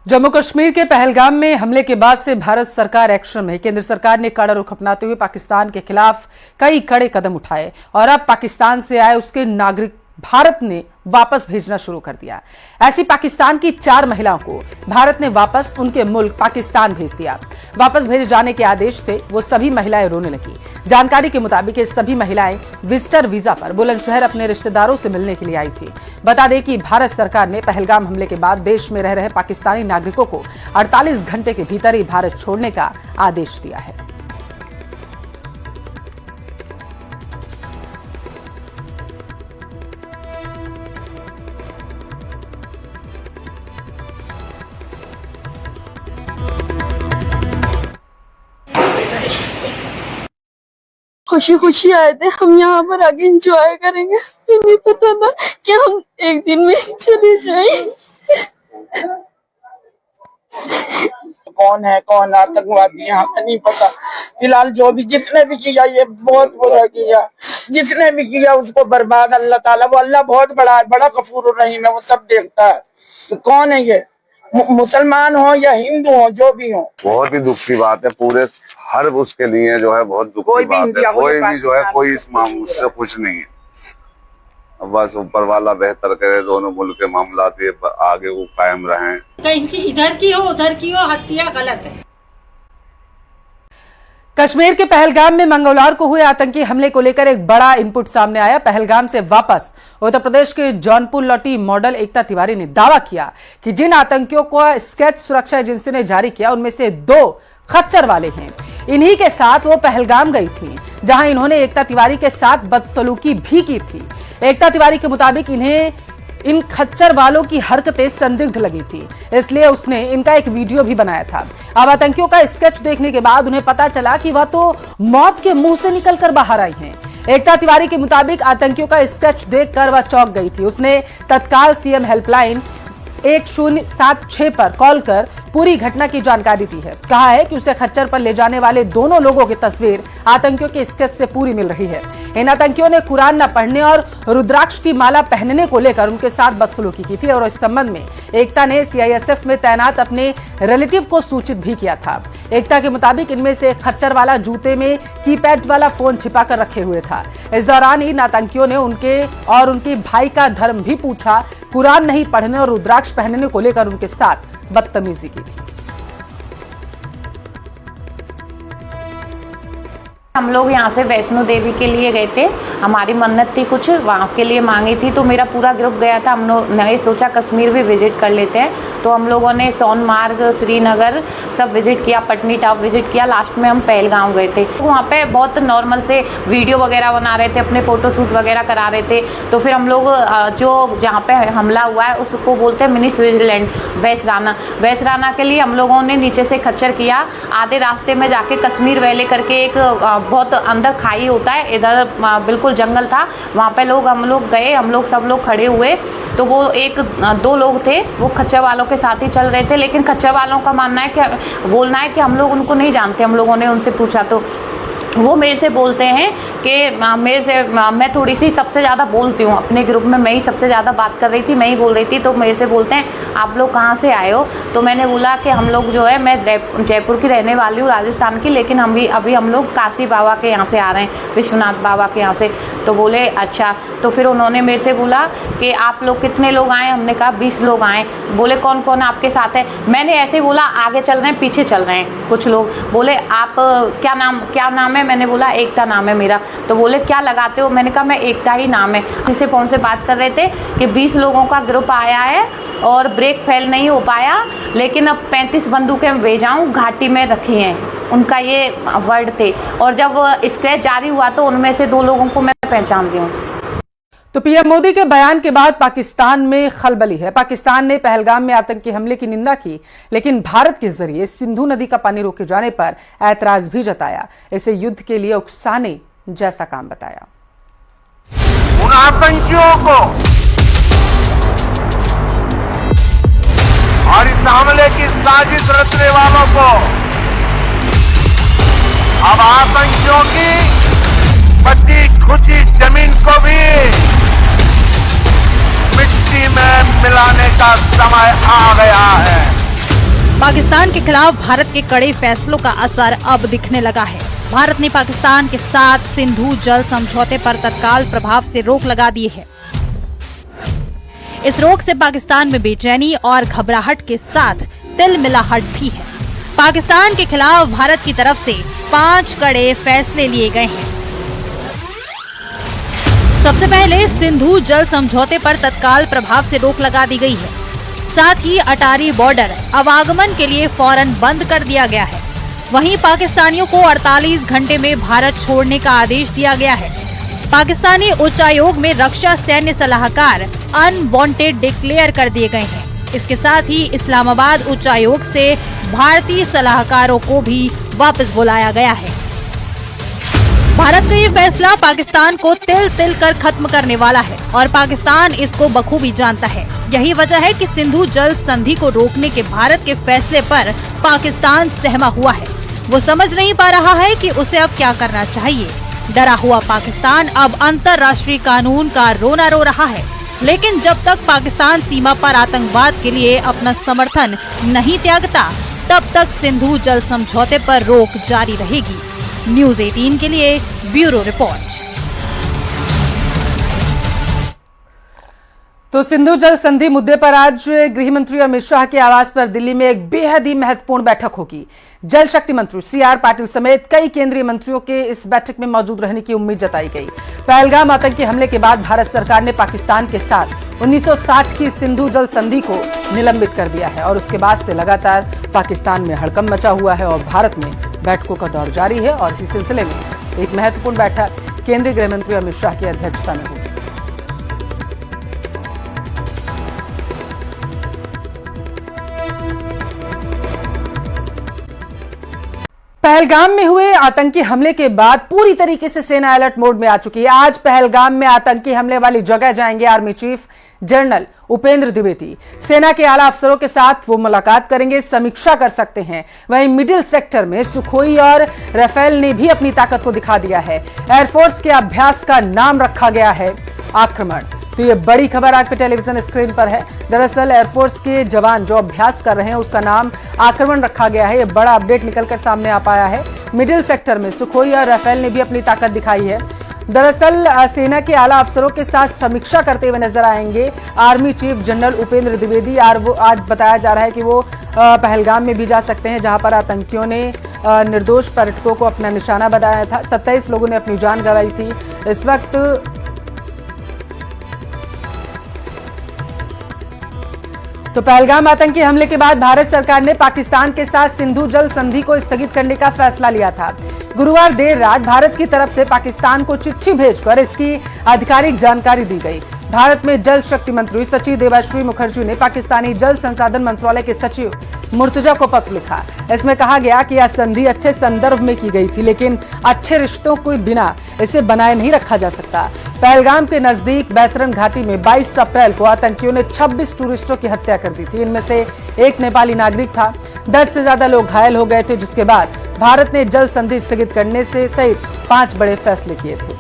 जम्मू कश्मीर के पहलगाम में हमले के बाद से भारत सरकार एक्शन में है। केंद्र सरकार ने कड़ा रुख अपनाते हुए पाकिस्तान के खिलाफ कई कड़े कदम उठाए और अब पाकिस्तान से आए उसके नागरिक भारत ने वापस भेजना शुरू कर दिया। ऐसी पाकिस्तान की 4 महिलाओं को भारत ने वापस उनके मुल्क पाकिस्तान भेज दिया। वापस भेजे जाने के आदेश से वो सभी महिलाएं रोने लगी। जानकारी के मुताबिक ये सभी महिलाएं विजिटर वीजा पर बुलंदशहर अपने रिश्तेदारों से मिलने के लिए आई थी। बता दें कि भारत सरकार ने पहलगाम हमले के बाद देश में रह रहे पाकिस्तानी नागरिकों को 48 घंटे के भीतर ही भारत छोड़ने का आदेश दिया है। खुशी खुशी आए थे, हम यहाँ पर आके एंजॉय करेंगे। नहीं पता था कि हम एक दिन में चले जाए। कौन है कौन आतंकवादी है हमें नहीं पता। फिलहाल जो भी जिसने भी किया ये बहुत बुरा किया, जिसने भी किया उसको बर्बाद अल्लाह ताला, वो अल्लाह बहुत बड़ा है, बड़ा गफूर रहीम है, वो सब देखता है। तो कौन है ये, मुसलमान हो या हिंदू हो, जो भी हो। बहुत ही दुख की बात है, पूरे हर उसके लिए जो है बहुत दुख की बात है। कोई भी जो है कोई इस मामले से खुश नहीं है। अब बस ऊपर वाला बेहतर करे, दोनों मुल्क के मामला आगे वो कायम रहें। कहीं की इधर की हो उधर की हो, हत्या गलत है। कश्मीर के पहलगाम में मंगलवार को हुए आतंकी हमले को लेकर एक बड़ा इनपुट सामने आया। पहलगाम से वापस उत्तर प्रदेश के जौनपुर लौटी मॉडल एकता तिवारी ने दावा किया कि जिन आतंकियों को स्केच सुरक्षा एजेंसी ने जारी किया उनमें से 2 खच्चर वाले हैं। इन्हीं के साथ वो पहलगाम गई थी, जहां इन्होंने एकता तिवारी के साथ बदसलूकी भी की थी। एकता तिवारी के मुताबिक इन्हें इन खच्चर वालों की हरकतें संदिग्ध लगी थी, इसलिए उसने इनका एक वीडियो भी बनाया था। अब आतंकियों का स्केच देखने के बाद उन्हें पता चला कि वह तो मौत के मुंह से निकलकर बाहर आई हैं। एकता तिवारी के मुताबिक आतंकियों का स्केच देखकर वह चौंक गई थी। उसने तत्काल सीएम हेल्पलाइन 1076 पर कॉल कर पूरी घटना की जानकारी दी है। कहा है कि उसे खच्चर पर ले जाने वाले दोनों लोगों की तस्वीर आतंकियों के स्केच से पूरी मिल रही है। इन आतंकियों ने कुरान न पढ़ने और रुद्राक्ष की माला पहनने को लेकर उनके साथ बदसलूकी की थी और इस संबंध में एकता ने सीआईएसएफ में तैनात अपने रिलेटिव को सूचित भी किया था। एकता के मुताबिक इनमें से खच्चर वाला जूते में कीपैड वाला फोन छिपाकर रखे हुए था। इस दौरान इन आतंकियों ने उनके और उनके भाई का धर्म भी पूछा, कुरान नहीं पढ़ने और रुद्राक्ष पहनने को लेकर उनके साथ बदतमीजी की थी। हम लोग यहाँ से वैष्णो देवी के लिए गए थे, हमारी मन्नत थी कुछ वहाँ के लिए मांगी थी, तो मेरा पूरा ग्रुप गया था। हम लोग ने सोचा कश्मीर भी विजिट कर लेते हैं, तो हम लोगों ने सोनमार्ग, श्रीनगर सब विजिट किया, पटनी टॉप विजिट किया, लास्ट में हम पहलगाम गए थे। तो वहाँ पे बहुत नॉर्मल से वीडियो वगैरह बना रहे थे, अपने फोटो शूट वगैरह करा रहे थे। तो फिर हम लोग जो जहाँ पे हमला हुआ है उसको बोलते हैं मिनी स्विट्जरलैंड, वैसराना के लिए हम लोगों ने नीचे से खच्चर किया। आधे रास्ते में जाके कश्मीर वैली करके एक बहुत अंदर खाई होता है, इधर बिल्कुल जंगल था, वहाँ पे हम लोग गए, हम लोग सब लोग खड़े हुए। तो वो 1-2 लोग थे, वो खच्चर वालों के साथ ही चल रहे थे, लेकिन खच्चर वालों का मानना है कि बोलना है कि हम लोग उनको नहीं जानते। हम लोगों ने उनसे पूछा तो वो मेरे से बोलते हैं कि मैं थोड़ी सी सबसे ज़्यादा बोलती हूँ अपने ग्रुप में, मैं ही सबसे ज़्यादा बात कर रही थी, मैं ही बोल रही थी। तो मेरे से बोलते हैं आप लोग कहाँ से आए हो? तो मैंने बोला कि हम लोग जो है, मैं जयपुर की रहने वाली हूँ, राजस्थान की, लेकिन अभी हम लोग काशी बाबा के यहाँ से आ रहे हैं, विश्वनाथ बाबा के यहाँ से। तो बोले अच्छा। तो फिर उन्होंने मेरे से बोला कि आप लोग कितने लोग आए? हमने कहा 20 लोग आए। बोले कौन कौन आपके साथ है? मैंने ऐसे ही बोला आगे चल रहे हैं, पीछे चल रहे हैं कुछ लोग। बोले आप क्या नाम है? मैंने बोला एकता नाम है मेरा। तो बोले क्या लगाते हो? मैंने कहा मैं एकता ही नाम है। किसी फोन से बात कर रहे थे कि 20 लोगों का ग्रुप आया है और ब्रेक फेल नहीं हो पाया, लेकिन अब 35 बंदूकें भेजाऊं घाटी में रखी हैं, उनका ये वर्ड थे। और जब स्क्रैच जारी हुआ तो उनमें से 2 लोगों को मैं पहचान रही हूँ। तो पीएम मोदी के बयान के बाद पाकिस्तान में खलबली है। पाकिस्तान ने पहलगाम में आतंकी हमले की निंदा की, लेकिन भारत के जरिए सिंधु नदी का पानी रोके जाने पर ऐतराज भी जताया। इसे युद्ध के लिए उकसाने जैसा काम बताया। उन आतंकियों को और इस हमले की साजिश रचने वालों को अब आतंकियों की बची खुची जमीन को भी मिट्टी में मिलाने का समय आ गया है। पाकिस्तान के खिलाफ भारत के कड़े फैसलों का असर अब दिखने लगा है। भारत ने पाकिस्तान के साथ सिंधु जल समझौते पर तत्काल प्रभाव से रोक लगा दी है। इस रोक से पाकिस्तान में बेचैनी और घबराहट के साथ तिलमिलाहट भी है। पाकिस्तान के खिलाफ भारत की तरफ से 5 कड़े फैसले लिए गए हैं। सबसे पहले सिंधु जल समझौते पर तत्काल प्रभाव से रोक लगा दी गई है। साथ ही अटारी बॉर्डर आवागमन के लिए फौरन बंद कर दिया गया है। वहीं पाकिस्तानियों को 48 घंटे में भारत छोड़ने का आदेश दिया गया है। पाकिस्तानी उच्चायोग में रक्षा सैन्य सलाहकार अनवांटेड डिक्लेयर कर दिए गए हैं। इसके साथ ही इस्लामाबाद उच्चायोग से भारतीय सलाहकारों को भी वापस बुलाया गया है। भारत का ये फैसला पाकिस्तान को तिल तिल कर खत्म करने वाला है और पाकिस्तान इसको बखूबी जानता है। यही वजह है कि सिंधु जल संधि को रोकने के भारत के फैसले पर पाकिस्तान सहमा हुआ है। वो समझ नहीं पा रहा है कि उसे अब क्या करना चाहिए। डरा हुआ पाकिस्तान अब अंतर्राष्ट्रीय कानून का रोना रो रहा है, लेकिन जब तक पाकिस्तान सीमा पर आतंकवाद के लिए अपना समर्थन नहीं त्यागता, तब तक सिंधु जल समझौते पर रोक जारी रहेगी। न्यूज़ 18 के लिए ब्यूरो रिपोर्ट। तो सिंधु जल संधि मुद्दे पर आज गृह मंत्री अमित शाह के आवास पर दिल्ली में एक बेहद ही महत्वपूर्ण बैठक होगी। जल शक्ति मंत्री CR पाटिल समेत कई केंद्रीय मंत्रियों के इस बैठक में मौजूद रहने की उम्मीद जताई गई। पहलगाम आतंकी हमले के बाद भारत सरकार ने पाकिस्तान के साथ 1960 की सिंधु जल संधि को निलंबित कर दिया है और उसके बाद से लगातार पाकिस्तान में हड़कंप मचा हुआ है और भारत में बैठकों का दौर जारी है। और इसी सिलसिले में एक महत्वपूर्ण बैठक केंद्रीय गृह मंत्री अमित शाह की अध्यक्षता में हुई। पहलगाम में हुए आतंकी हमले के बाद पूरी तरीके से सेना अलर्ट मोड में आ चुकी है। आज पहलगाम में आतंकी हमले वाली जगह जाएंगे army chief general Upendra Dwivedi. सेना के आला अफसरों के साथ वो मुलाकात करेंगे, समीक्षा कर सकते हैं। वहीं मिडिल सेक्टर में सुखोई और राफेल ने भी अपनी ताकत को दिखा दिया है। एयरफोर्स के अभ्यास का नाम रखा गया है आक्रमण। तो ये बड़ी खबर आपके टेलीविजन स्क्रीन पर है। दरअसल एयरफोर्स के जवान जो अभ्यास कर रहे हैं उसका नाम आक्रमण रखा गया है। ये बड़ा अपडेट निकलकर सामने आ पाया है। मिडिल सेक्टर में सुखोई और राफेल ने भी अपनी ताकत दिखाई है। दरअसल सेना के आला अफसरों के साथ समीक्षा करते हुए नजर आएंगे army chief general Upendra Dwivedi. आज बताया जा रहा है कि वो पहलगाम में भी जा सकते हैं, जहां पर आतंकियों ने निर्दोष पर्यटकों को अपना निशाना बनाया था। 27 लोगों ने अपनी जान गंवाई थी। इस वक्त तो पहलगाम आतंकी हमले के बाद भारत सरकार ने पाकिस्तान के साथ सिंधु जल संधि को स्थगित करने का फैसला लिया था। गुरुवार देर रात भारत की तरफ से पाकिस्तान को चिट्ठी भेजकर इसकी आधिकारिक जानकारी दी गई। भारत में जल शक्ति मंत्री सचिव देवाश्री मुखर्जी ने पाकिस्तानी जल संसाधन मंत्रालय के सचिव मुर्तजा को पत्र लिखा। इसमें कहा गया कि यह संधि अच्छे संदर्भ में की गई थी, लेकिन अच्छे रिश्तों के बिना इसे बनाए नहीं रखा जा सकता। पहलगाम के नजदीक बैसरन घाटी में 22 अप्रैल को आतंकियों ने 26 टूरिस्टों की हत्या कर दी थी। इनमें से एक नेपाली नागरिक था। 10 से ज्यादा लोग घायल हो गए थे, जिसके बाद भारत ने जल संधि स्थगित करने से सहित 5 बड़े फैसले किए थे।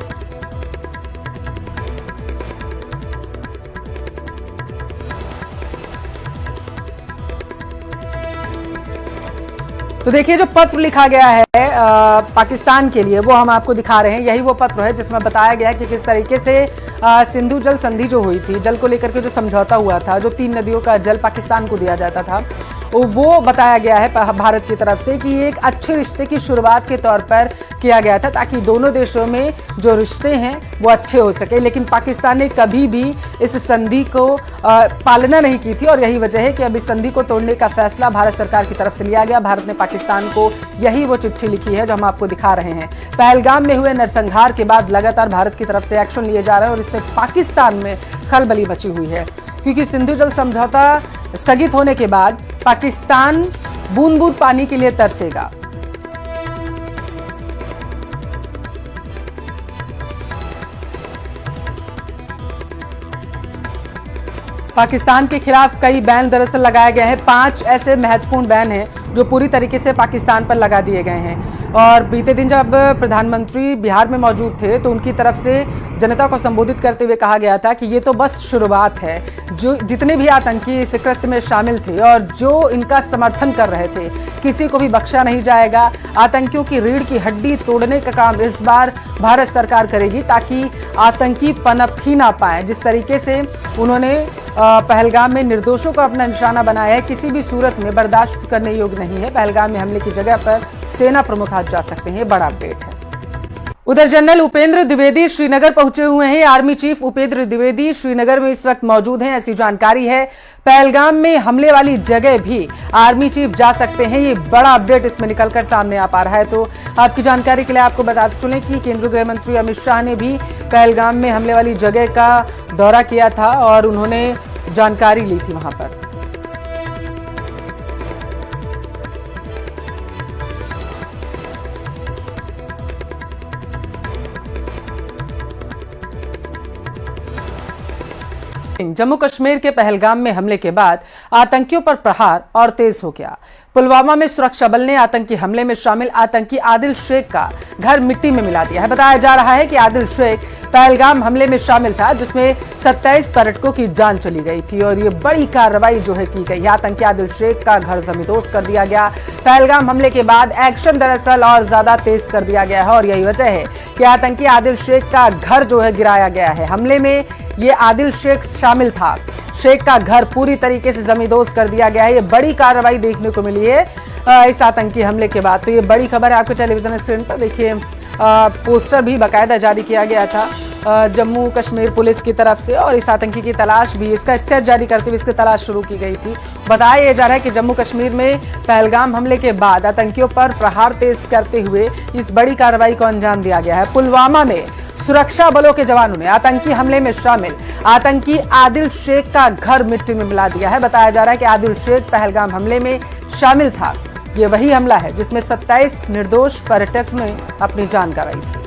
तो देखिए, जो पत्र लिखा गया है पाकिस्तान के लिए वो हम आपको दिखा रहे हैं। यही वो पत्र है जिसमें बताया गया कि किस तरीके से सिंधु जल संधि जो हुई थी, जल को लेकर के जो समझौता हुआ था, जो 3 नदियों का जल पाकिस्तान को दिया जाता था, वो बताया गया है भारत की तरफ से कि एक अच्छे रिश्ते की शुरुआत के तौर पर किया गया था, ताकि दोनों देशों में जो रिश्ते हैं वो अच्छे हो सके। लेकिन पाकिस्तान ने कभी भी इस संधि को पालना नहीं की थी और यही वजह है कि अब इस संधि को तोड़ने का फैसला भारत सरकार की तरफ से लिया गया। भारत ने पाकिस्तान को यही वो चिट्ठी लिखी है जो हम आपको दिखा रहे हैं। पहलगाम में हुए नरसंहार के बाद लगातार भारत की तरफ से एक्शन लिए जा रहे हैं और इससे पाकिस्तान में खलबली मची हुई है, क्योंकि सिंधु जल समझौता स्थगित होने के बाद पाकिस्तान बूंद बूंद पानी के लिए तरसेगा। पाकिस्तान के खिलाफ कई बैन दरअसल लगाए गए हैं। 5 ऐसे महत्वपूर्ण बैन हैं जो पूरी तरीके से पाकिस्तान पर लगा दिए गए हैं। और बीते दिन जब प्रधानमंत्री बिहार में मौजूद थे तो उनकी तरफ से जनता को संबोधित करते हुए कहा गया था कि ये तो बस शुरुआत है, जो जितने भी आतंकी इस कृत्य में शामिल थे और जो इनका समर्थन कर रहे थे, किसी को भी बख्शा नहीं जाएगा। आतंकियों की रीढ़ की हड्डी तोड़ने का काम इस बार भारत सरकार करेगी ताकि आतंकी पनप ही ना पाए। जिस तरीके से उन्होंने पहलगाम में निर्दोषों को अपना निशाना बनाया है, किसी भी सूरत में बर्दाश्त करने योग्य नहीं है। पहलगाम में हमले की जगह पर सेना प्रमुख आज जा सकते हैं, बड़ा अपडेट है। उधर जनरल उपेंद्र द्विवेदी श्रीनगर पहुंचे हुए हैं। आर्मी चीफ उपेंद्र द्विवेदी श्रीनगर में इस वक्त मौजूद हैं, ऐसी जानकारी है। पहलगाम में हमले वाली जगह भी आर्मी चीफ जा सकते हैं, ये बड़ा अपडेट इसमें निकलकर सामने आ पा रहा है। तो आपकी जानकारी के लिए आपको बताते चलें कि केंद्रीय गृह मंत्री अमित शाह ने भी पहलगाम में हमले वाली जगह का दौरा किया था और उन्होंने जानकारी ली थी वहां पर। जम्मू कश्मीर के पहलगाम में हमले के बाद आतंकियों पर प्रहार और तेज हो गया। पुलवामा में सुरक्षा बल ने आतंकी हमले में शामिल आतंकी आदिल शेख का घर मिट्टी में मिला दिया है। बताया जा रहा है कि आदिल शेख पहलगाम हमले में शामिल था, जिसमें 27 पर्यटकों की जान चली गई थी और ये बड़ी कार्रवाई जो है की गई। आतंकी आदिल शेख का घर जमींदोज कर दिया गया। पहलगाम हमले के बाद एक्शन दरअसल और ज्यादा तेज कर दिया गया है और यही वजह है कि आतंकी आदिल शेख का घर जो है गिराया गया है। हमले में ये आदिल शेख शामिल था। शेख का घर पूरी तरीके से जमींदोज कर दिया गया है। ये बड़ी कार्रवाई देखने को मिली है इस आतंकी हमले के बाद। तो ये बड़ी खबर है, आपके टेलीविजन स्क्रीन पर देखिए। पोस्टर भी बाकायदा जारी किया गया था जम्मू कश्मीर पुलिस की तरफ से और इस आतंकी की तलाश भी, इसका स्केच जारी करते हुए इसकी तलाश शुरू की गई थी। बताया जा रहा है कि जम्मू कश्मीर में पहलगाम हमले के बाद आतंकियों पर प्रहार तेज करते हुए इस बड़ी कार्रवाई को अंजाम दिया गया है। पुलवामा में सुरक्षा बलों के जवानों ने आतंकी हमले में शामिल आतंकी आदिल शेख का घर मिट्टी में मिला दिया है। बताया जा रहा है कि आदिल शेख पहलगाम हमले में शामिल था। ये वही हमला है जिसमें 27 निर्दोष पर्यटक ने अपनी जान गंवाई थी।